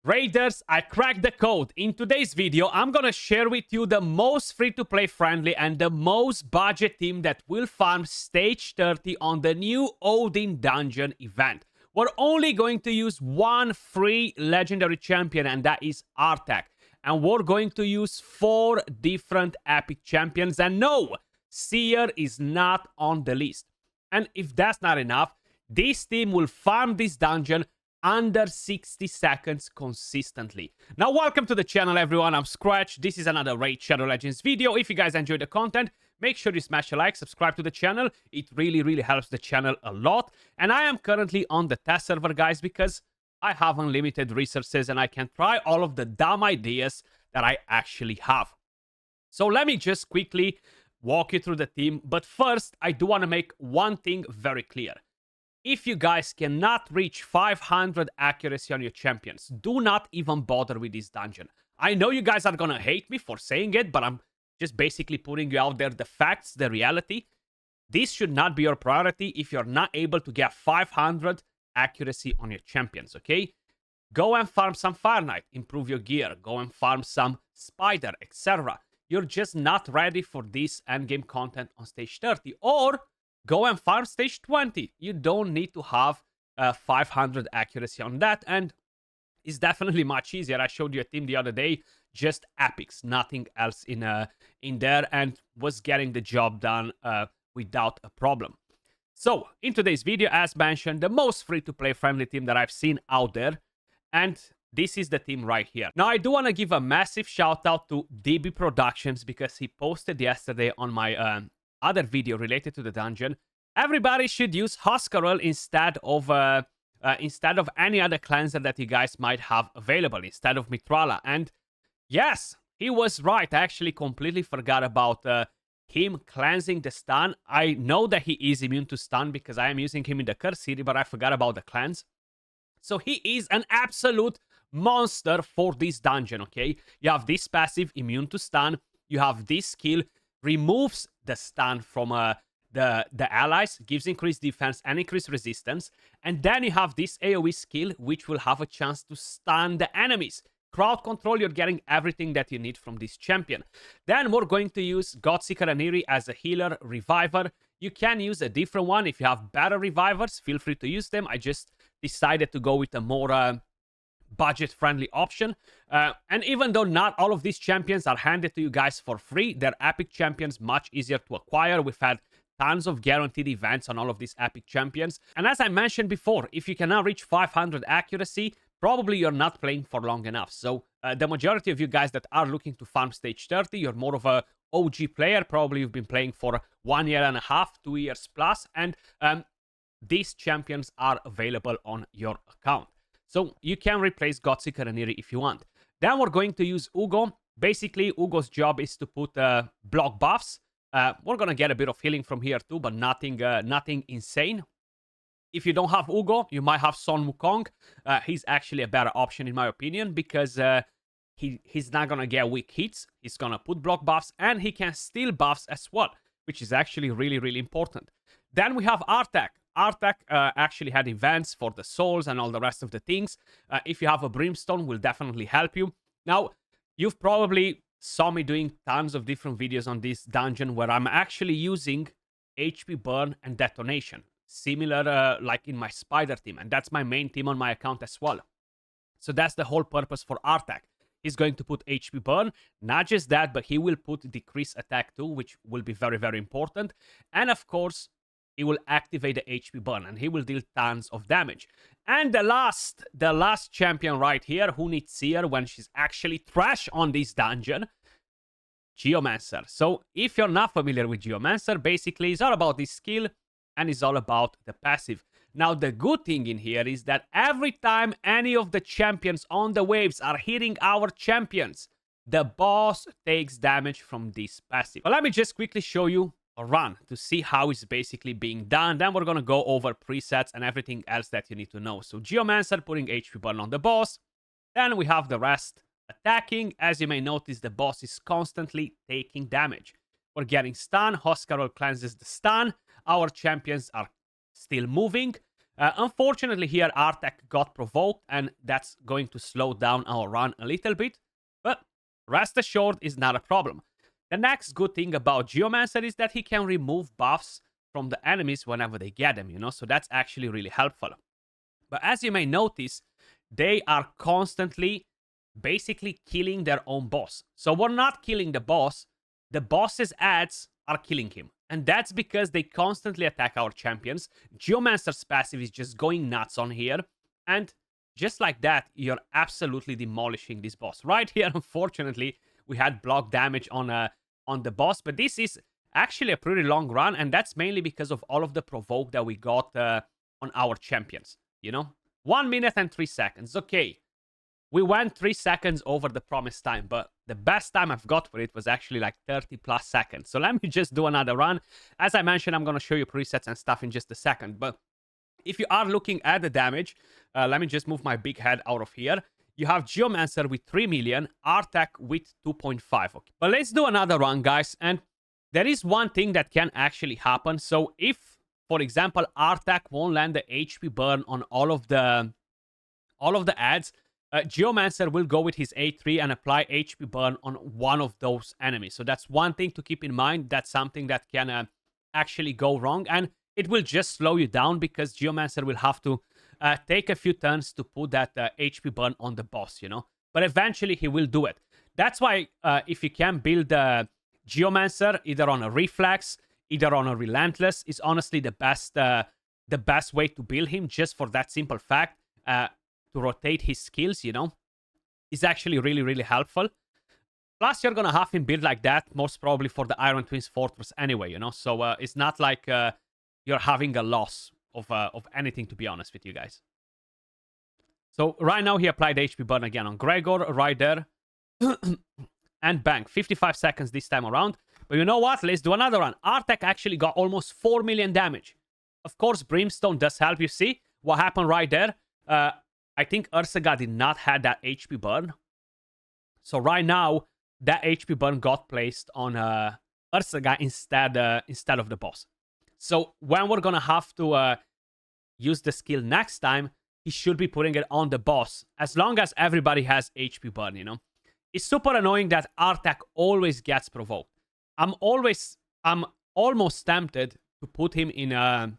Raiders, I cracked the code. In today's video, I'm gonna share with you the most free-to-play friendly and the most budget team that will farm stage 30 on the new Odin dungeon event. We're only going to use one free legendary champion, and that is Artak. And we're going to use 4 different epic champions. And no, Seer is not on the list. And if that's not enough, this team will farm this dungeon under 60 seconds consistently. Now, welcome to the channel, everyone. I'm Skratch. This is another Raid Shadow Legends video. If you guys enjoyed the content, make sure you smash a like, subscribe to the channel. It really helps the channel a lot. And I am currently on the test server, guys, because I have unlimited resources and I can try all of the dumb ideas that I actually have. So let me just quickly walk you through the team. But first, I do want to make one thing very clear. If you guys cannot reach 500 accuracy on your champions, do not even bother with this dungeon. I know you guys are gonna hate me for saying it, but I'm just basically putting you out there the facts, the reality. This should not be your priority if you're not able to get 500 accuracy on your champions, okay? Go and farm some Fire Knight, improve your gear, go and farm some Spider, etc. You're just not ready for this endgame content on stage 30, or go and farm stage 20. You don't need to have 500 accuracy on that, and it's definitely much easier. I showed you a team the other day, just EPICS, nothing else in there, and was getting the job done without a problem. So, in today's video, as mentioned, the most free-to-play friendly team that I've seen out there, and this is the team right here. Now, I do want to give a massive shout-out to DB Productions because he posted yesterday on my other video related to the dungeon. Everybody should use Huskarl instead of any other cleanser that you guys might have available, instead of Mitrala. And yes, he was right. I actually completely forgot about him cleansing the stun. I know that he is immune to stun because I am using him in the Curse City, but I forgot about the cleanse. So he is an absolute monster for this dungeon, okay? You have this passive, immune to stun. You have this skill, removes the stun from the allies, gives increased defense and increased resistance. And then you have this AoE skill, which will have a chance to stun the enemies. Crowd control, you're getting everything that you need from this champion. Then we're going to use Godseeker and Eerie as a healer, reviver. You can use a different one. If you have better revivers, feel free to use them. I just decided to go with a more budget-friendly option. And even though not all of these champions are handed to you guys for free, they're epic champions, much easier to acquire. We've had tons of guaranteed events on all of these epic champions. And as I mentioned before, if you cannot reach 500 accuracy, probably you're not playing for long enough. So the majority of you guys that are looking to farm stage 30, you're more of a OG player. Probably you've been playing for 1.5 years, 2 years plus, and these champions are available on your account. So you can replace Godseeker and Eerie if you want. Then we're going to use Ugo. Basically, Ugo's job is to put block buffs. We're going to get a bit of healing from here too, but nothing insane. If you don't have Ugo, you might have Son Wukong. He's actually a better option in my opinion because he's not going to get weak hits. He's going to put block buffs and he can steal buffs as well, which is actually really important. Then we have Artak. Artak actually had events for the souls and all the rest of the things. If you have a Brimstone, will definitely help you. Now, you've probably saw me doing tons of different videos on this dungeon where I'm actually using HP burn and detonation, similar like in my Spider team, and that's my main team on my account as well. So that's the whole purpose for Artak. He's going to put HP burn, not just that, but he will put decrease attack too, which will be very important. And of course, he will activate the HP burn and he will deal tons of damage. And the last champion right here, who needs Seer when she's actually trash on this dungeon, Geomancer. So if you're not familiar with Geomancer, basically it's all about this skill and it's all about the passive. Now the good thing in here is that every time any of the champions on the waves are hitting our champions, the boss takes damage from this passive. But let me just quickly show you a run to see how it's basically being done. Then we're going to go over presets and everything else that you need to know. So Geomancer putting HP burn on the boss. Then we have the rest attacking. As you may notice, the boss is constantly taking damage. We're getting stun. Huskarl cleanses the stun. Our champions are still moving. Unfortunately, here Artek got provoked, and that's going to slow down our run a little bit. But rest assured, is not a problem. The next good thing about Geomancer is that he can remove buffs from the enemies whenever they get them, you know? So that's actually really helpful. But as you may notice, they are constantly basically killing their own boss. So we're not killing the boss's ads are killing him. And that's because they constantly attack our champions. Geomancer's passive is just going nuts on here. And just like that, you're absolutely demolishing this boss. Right here, unfortunately, we had block damage on the boss. But this is actually a pretty long run. And that's mainly because of all of the provoke that we got on our champions. You know? 1 minute and 3 seconds. Okay. We went 3 seconds over the promised time, but the best time I've got for it was actually like 30 plus seconds. So let me just do another run. As I mentioned, I'm going to show you presets and stuff in just a second. But if you are looking at the damage, let me just move my big head out of here. You have Geomancer with 3 million, Artek with 2.5. Okay. But let's do another run, guys. And there is one thing that can actually happen. So if, for example, Artek won't land the HP burn on all of the ads, Geomancer will go with his A3 and apply HP burn on one of those enemies. So that's one thing to keep in mind. That's something that can actually go wrong. And it will just slow you down because Geomancer will have to take a few turns to put that HP burn on the boss, you know. But eventually he will do it. That's why if you can build Geomancer either on a Reflex, either on a Relentless, is honestly the best way to build him, just for that simple fact. To rotate his skills, you know, is actually really, really helpful. Plus, you're gonna have him build like that, most probably for the Iron Twins Fortress anyway, you know. So it's not like you're having a loss of anything, to be honest with you guys. So right now he applied HP burn again on Gregor, right there. And bang, 55 seconds this time around. But you know what? Let's do another one. Artek actually got almost 4 million damage. Of course, Brimstone does help. You see what happened right there? I think Ursaga did not have that HP burn. So right now, that HP burn got placed on Ursaga instead of the boss. So when we're going to have to use the skill next time, he should be putting it on the boss. As long as everybody has HP burn, you know. It's super annoying that Artek always gets provoked. I'm almost tempted to put him in a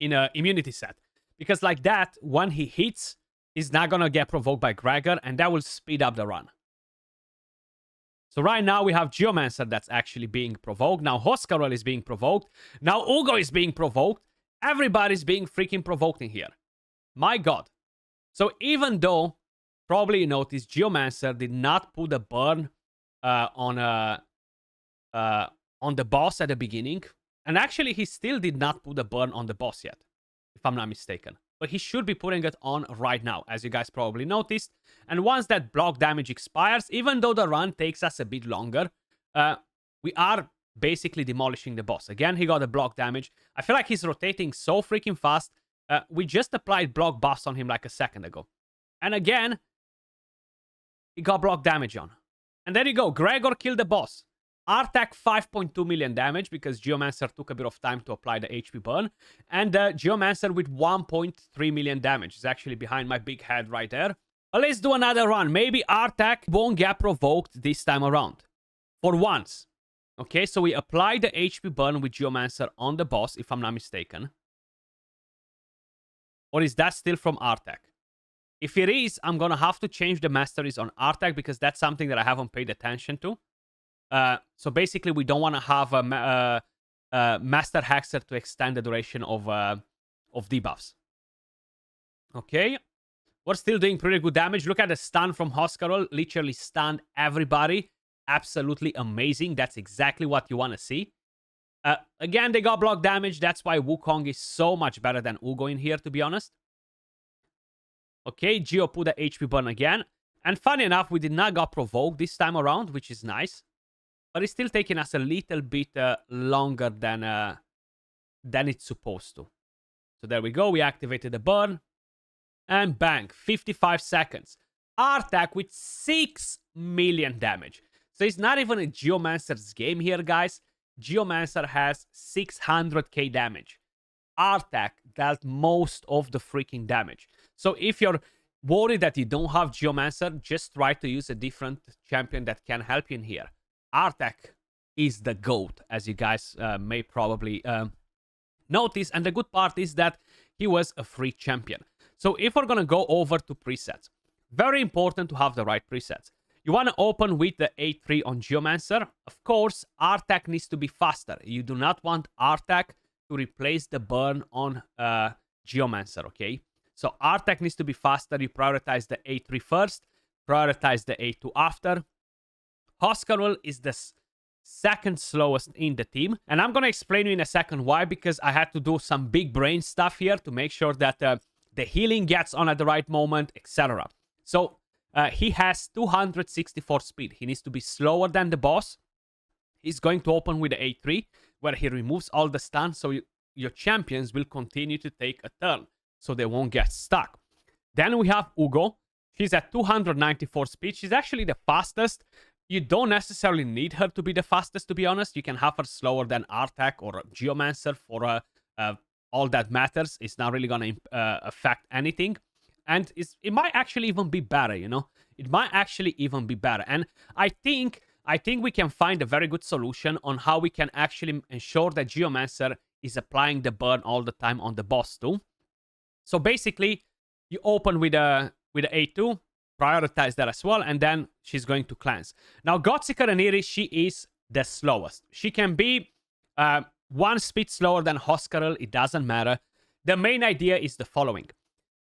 immunity set. Because like that, when he hits, he's not going to get provoked by Gregor, and that will speed up the run. So right now, we have Geomancer that's actually being provoked. Now Hoskarol is being provoked. Now Ugo is being provoked. Everybody's being freaking provoked in here. My god. So even though, probably you noticed, Geomancer did not put a burn on the boss at the beginning. And actually, he still did not put a burn on the boss yet, if I'm not mistaken. But he should be putting it on right now, as you guys probably noticed. And once that block damage expires, even though the run takes us a bit longer, we are basically demolishing the boss. Again, he got a block damage. I feel like he's rotating so freaking fast. We just applied block buffs on him like a second ago. And again, he got block damage on. And there you go. Gregor killed the boss. Artek 5.2 million damage because Geomancer took a bit of time to apply the HP burn. And Geomancer with 1.3 million damage is actually behind my big head right there. But let's do another run. Maybe Artek won't get provoked this time around. For once. Okay, so we apply the HP burn with Geomancer on the boss, if I'm not mistaken. Or is that still from Artek? If it is, I'm going to have to change the masteries on Artek because that's something that I haven't paid attention to. So basically, we don't want to have a Master Hexer to extend the duration of debuffs. Okay. We're still doing pretty good damage. Look at the stun from Hoskarol. Literally stunned everybody. Absolutely amazing. That's exactly what you want to see. Again, they got block damage. That's why Wukong is so much better than Ugo in here, to be honest. Okay, Geo put the HP burn again. And funny enough, we did not got provoked this time around, which is nice. But it's still taking us a little bit longer than it's supposed to. So there we go. We activated the burn. And bang, 55 seconds. Artek with 6 million damage. So it's not even a Geomancer's game here, guys. Geomancer has 600k damage. Artek dealt most of the freaking damage. So if you're worried that you don't have Geomancer, just try to use a different champion that can help you in here. Artek is the GOAT, as you guys may probably notice. And the good part is that he was a free champion. So if we're going to go over to presets, very important to have the right presets. You want to open with the 8-3 on Geomancer. Of course, Artek needs to be faster. You do not want Artek to replace the burn on Geomancer, okay? So Artek needs to be faster. You prioritize the 8-3 first, prioritize the 8-2 after. Hoskarul is the second slowest in the team. And I'm going to explain you in a second why, because I had to do some big brain stuff here to make sure that the healing gets on at the right moment, etc. So he has 264 speed. He needs to be slower than the boss. He's going to open with the 8-3, where he removes all the stun, so your champions will continue to take a turn, so they won't get stuck. Then we have Ugo. She's at 294 speed. She's actually the fastest. You don't necessarily need her to be the fastest, to be honest. You can have her slower than Artek or Geomancer for all that matters. It's not really going to affect anything. And it might actually even be better, you know? It might actually even be better. And I think we can find a very good solution on how we can actually ensure that Geomancer is applying the burn all the time on the boss too. So basically, you open with a 8-2, prioritize that as well, and then she's going to cleanse. Now, Gothica Raniri, she is the slowest. She can be 1 speed slower than Hoskarul, it doesn't matter. The main idea is the following.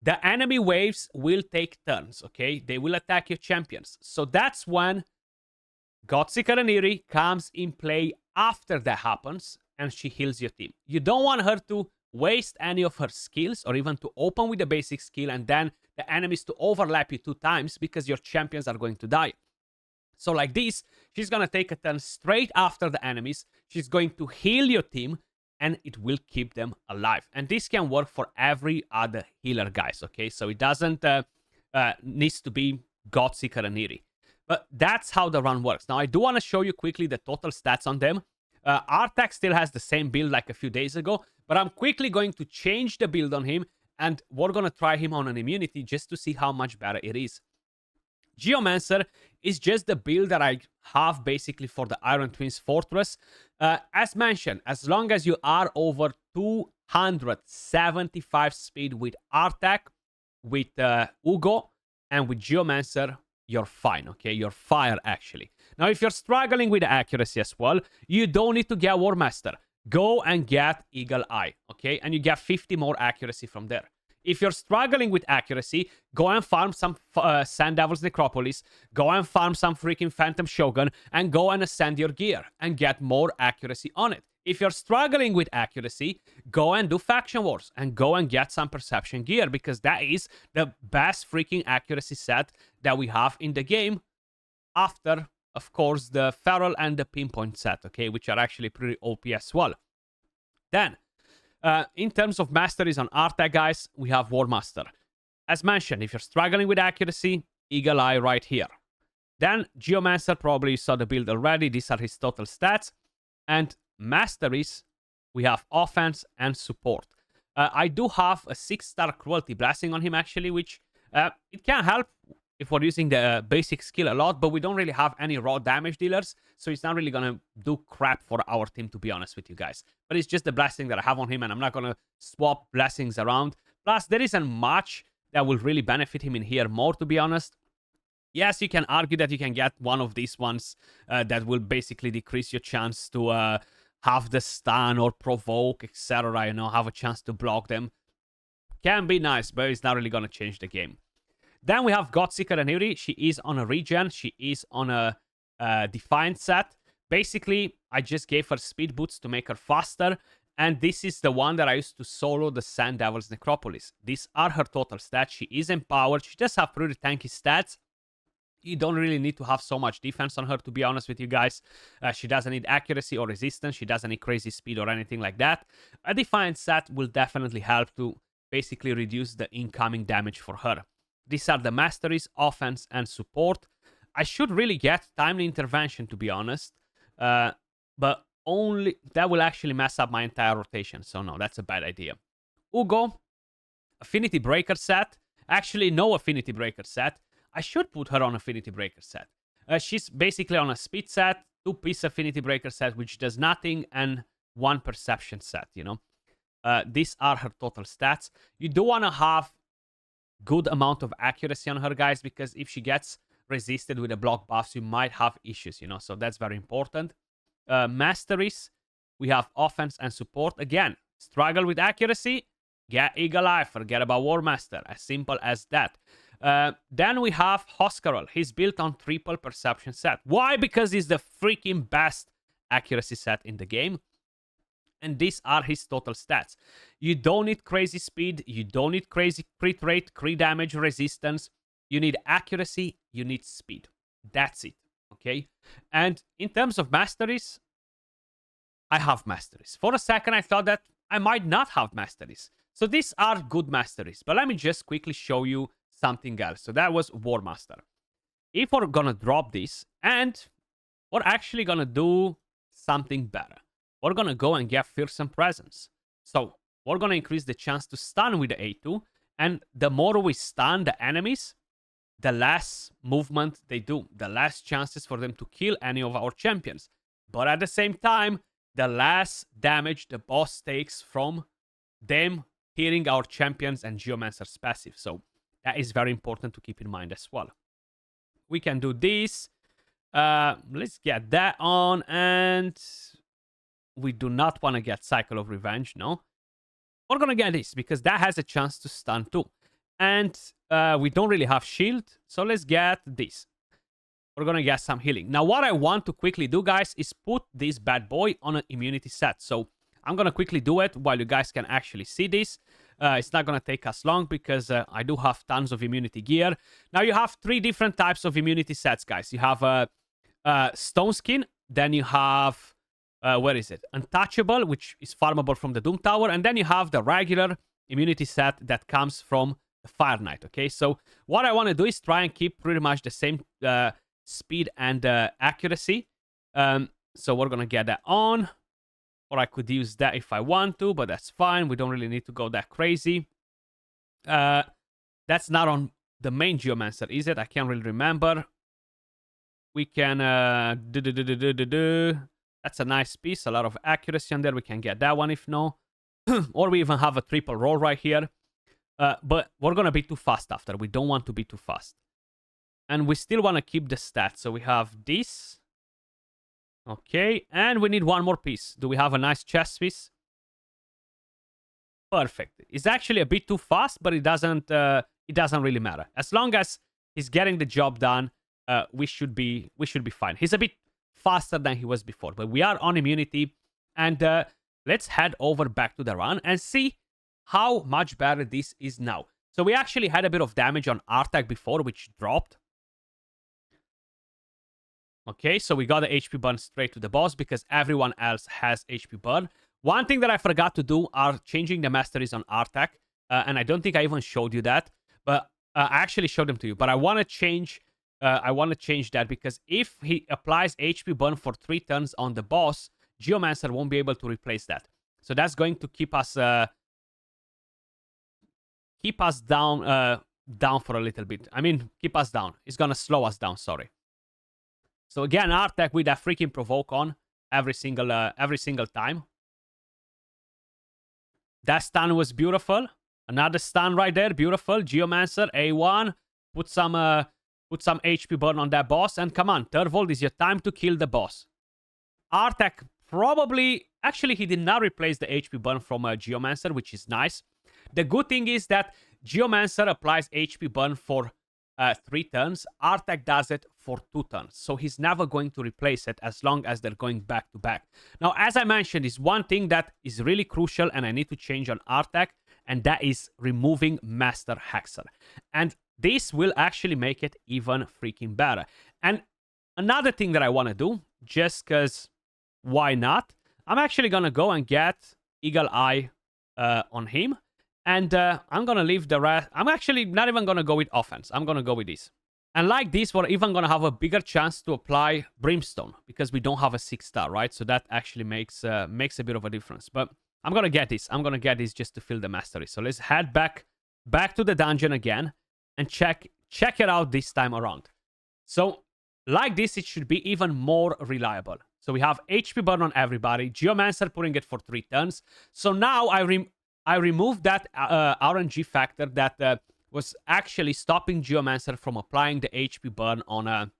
The enemy waves will take turns, okay? They will attack your champions. So that's when Gothica Raniri comes in play after that happens, and she heals your team. You don't want her to waste any of her skills, or even to open with the basic skill and then the enemies to overlap you 2 times, because your champions are going to die. So like this, she's going to take a turn straight after the enemies. She's going to heal your team, and it will keep them alive. And this can work for every other healer, guys, okay? So it doesn't needs to be Gothica Raniri. But that's how the run works. Now, I do want to show you quickly the total stats on them. Artek still has the same build like a few days ago, but I'm quickly going to change the build on him, and we're going to try him on an immunity just to see how much better it is. Geomancer is just the build that I have basically for the Iron Twins Fortress. As mentioned, as long as you are over 275 speed with Artek, with Ugo, and with Geomancer, you're fine, okay? You're fire, actually. Now, if you're struggling with accuracy as well, you don't need to get War Master. Go and get Eagle Eye, okay? And you get 50 more accuracy from there. If you're struggling with accuracy, go and farm some Sand Devil's Necropolis, go and farm some freaking Phantom Shogun, and go and ascend your gear and get more accuracy on it. If you're struggling with accuracy, go and do Faction Wars and go and get some Perception gear, because that is the best freaking accuracy set that we have in the game after, of course, the Feral and the Pinpoint set, okay, which are actually pretty OP as well. Then, in terms of masteries on Artek, guys, we have War Master. As mentioned, if you're struggling with accuracy, Eagle Eye right here. Then Geomancer, probably you saw the build already. These are his total stats. And masteries, we have offense and support. I do have a 6-star Cruelty Blessing on him, actually, which it can help if we're using the basic skill a lot, but we don't really have any raw damage dealers, so it's not really going to do crap for our team, to be honest with you guys. But it's just the blessing that I have on him, and I'm not going to swap blessings around. Plus, there isn't much that will really benefit him in here more, to be honest. Yes, you can argue that you can get one of these ones that will basically decrease your chance to have the stun or provoke, etc., you know, have a chance to block them. Can be nice, but it's not really going to change the game. Then we have Gothica Raniri. She is on a regen. She is on a Defiant set. Basically, I just gave her speed boots to make her faster. And this is the one that I used to solo the Sand Devil's Necropolis. These are her total stats. She is empowered. She does have pretty tanky stats. You don't really need to have so much defense on her, to be honest with you guys. She doesn't need accuracy or resistance. She doesn't need crazy speed or anything like that. A Defiant set will definitely help to basically reduce the incoming damage for her. These are the masteries, offense, and support. I should really get timely intervention, to be honest. But only that will actually mess up my entire rotation. So no, that's a bad idea. Ugo, Affinity Breaker set. Actually, no Affinity Breaker set. I should put her on Affinity Breaker set. She's basically on a speed set, 2-piece Affinity Breaker set, which does nothing, and 1 perception set, you know. These are her total stats. You do want to have good amount of accuracy on her, guys, because if she gets resisted with the block buffs, you might have issues, you know, so that's very important. Masteries, we have offense and support. Again, struggle with accuracy, get Eagle Eye, forget about War Master, as simple as that. Then we have Hoscarol. He's built on triple perception set. Why? Because he's the freaking best accuracy set in the game. And these are his total stats. You don't need crazy speed. You don't need crazy crit rate, crit damage, resistance. You need accuracy. You need speed. That's it. Okay? And in terms of masteries, I have masteries. For a second, I thought that I might not have masteries. So these are good masteries. But let me just quickly show you something else. So that was War Master. If we're gonna drop this, and we're actually gonna do something better. We're gonna go and get Fearsome Presence. So we're gonna increase the chance to stun with the A2, and the more we stun the enemies, the less movement they do, the less chances for them to kill any of our champions. But at the same time, the less damage the boss takes from them hitting our champions and Geomancer's passive. So that is very important to keep in mind as well. We can do this. Let's get that on, and we do not want to get Cycle of Revenge, no. We're going to get this, because that has a chance to stun too. And we don't really have shield, so let's get this. We're going to get some healing. Now, what I want to quickly do, guys, is put this bad boy on an immunity set. So I'm going to quickly do it while you guys can actually see this. It's not going to take us long, because I do have tons of immunity gear. Now, you have 3 different types of immunity sets, guys. You have Stone Skin, then you have... where is it? Untouchable, which is farmable from the Doom Tower. And then you have the regular immunity set that comes from the Fire Knight, okay? So what I want to do is try and keep pretty much the same speed and accuracy. So we're going to get that on. Or I could use that if I want to, but that's fine. We don't really need to go that crazy. That's not on the main Geomancer, is it? I can't really remember. We can... That's a nice piece, a lot of accuracy on there. We can get that one if no. Or we even have a triple roll right here. But we're going to be too fast after. We don't want to be too fast. And we still want to keep the stats. So we have this. Okay, and we need one more piece. Do we have a nice chest piece? Perfect. It's actually a bit too fast, but it doesn't really matter. As long as he's getting the job done, we should be fine. He's a bit faster than he was before, but we are on immunity, and let's head over back to the run and see how much better this is now. So we actually had a bit of damage on Artak before, which dropped. Okay, so we got the HP burn straight to the boss because everyone else has HP burn. One thing that I forgot to do are changing the masteries on Artak, and I don't think I even showed you that, but I actually showed them to you. But I want to change that, because if he applies HP burn for 3 turns on the boss, Geomancer won't be able to replace that. So that's going to keep us down for a little bit. I mean, keep us down. It's gonna slow us down. Sorry. So again, Artak with that freaking provoke on every single time. That stun was beautiful. Another stun right there, beautiful. Geomancer A1, put some HP burn on that boss, and come on, Turvold, is your time to kill the boss. Artak probably... Actually, he did not replace the HP burn from Geomancer, which is nice. The good thing is that Geomancer applies HP burn for 3 turns. Artak does it for 2 turns. So he's never going to replace it as long as they're going back to back. Now, as I mentioned, is one thing that is really crucial and I need to change on Artak, and that is removing Master Hexer. And this will actually make it even freaking better. And another thing that I want to do, just because why not, I'm actually going to go and get Eagle Eye on him. And I'm going to leave the rest. I'm actually not even going to go with offense. I'm going to go with this. And like this, we're even going to have a bigger chance to apply Brimstone, because we don't have a 6-star, right? So that actually makes a bit of a difference. But I'm gonna get this. I'm gonna get this just to fill the mastery. So let's head back to the dungeon again and check it out this time around. So like this, it should be even more reliable. So we have HP burn on everybody. Geomancer putting it for 3 turns. So now I removed that RNG factor that was actually stopping Geomancer from applying the HP burn on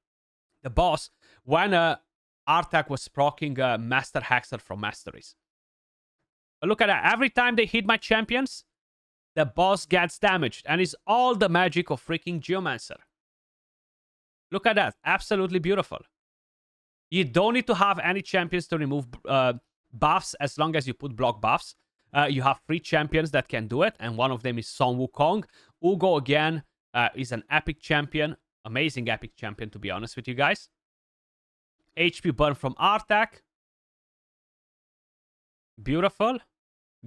the boss when Artak was proccing Master Hexer from Masteries. But look at that. Every time they hit my champions, the boss gets damaged. And it's all the magic of freaking Geomancer. Look at that. Absolutely beautiful. You don't need to have any champions to remove buffs as long as you put block buffs. You have 3 champions that can do it. And one of them is Sun Wukong. Ugo, again, is an epic champion. Amazing epic champion, to be honest with you guys. HP burn from Artak. Beautiful.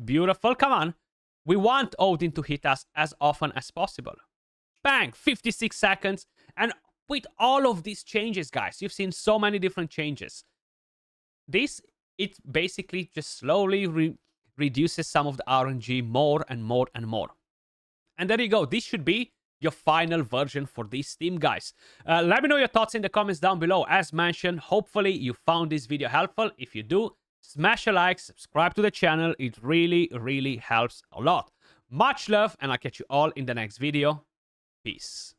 Beautiful. Come on. We want Odin to hit us as often as possible. Bang! 56 seconds. And with all of these changes, guys, you've seen so many different changes. It basically just slowly reduces some of the RNG more and more and more. And there you go. This should be your final version for this team, guys. Let me know your thoughts in the comments down below. As mentioned, hopefully you found this video helpful. If you do, smash a like, subscribe to the channel. It really, really helps a lot. Much love, and I'll catch you all in the next video. Peace.